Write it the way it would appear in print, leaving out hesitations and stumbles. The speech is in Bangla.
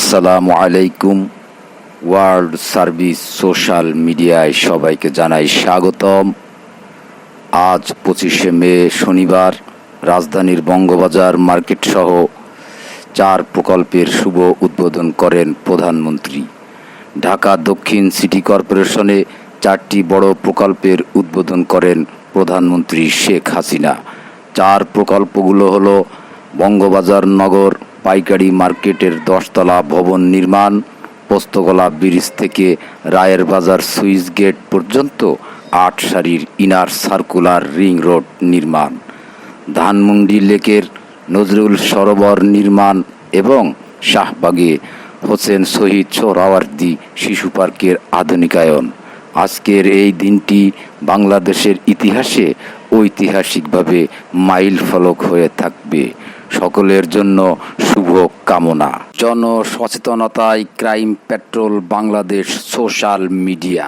আসসালামু আলাইকুম। ওয়ার্ল্ড সার্ভিস সোশ্যাল মিডিয়ায় সবাইকে জানাই স্বাগতম। আজ 25শে মে শনিবার রাজধানীর বঙ্গবাজার মার্কেট সহ 4 প্রকল্পের শুভ উদ্বোধন করেন প্রধানমন্ত্রী। ঢাকা দক্ষিণ সিটি কর্পোরেশনে 4টি বড় প্রকল্পের উদ্বোধন করেন প্রধানমন্ত্রী শেখ হাসিনা। 4 প্রকল্পগুলো হলো বঙ্গবাজার নগর পাইকারি মার্কেটের 10তলা ভবন নির্মাণ, পোস্তগোলা ব্রিজ থেকে রায়ের বাজার সুইচ গেট পর্যন্ত 8 সারির ইনার সার্কুলার রিং রোড নির্মাণ, ধানমন্ডি লেকের নজরুল সরোবর নির্মাণ এবং শাহবাগে হোসেন শহীদ সোহরাওয়ার্দী শিশু পার্কের আধুনিকায়ন। আজকের এই দিনটি বাংলাদেশের ইতিহাসে ঐতিহাসিকভাবে মাইল ফলক হয়ে থাকবে। সকলের জন্য শুভ কামনা। জনসচেতনতায় crime patrol Bangladesh social media.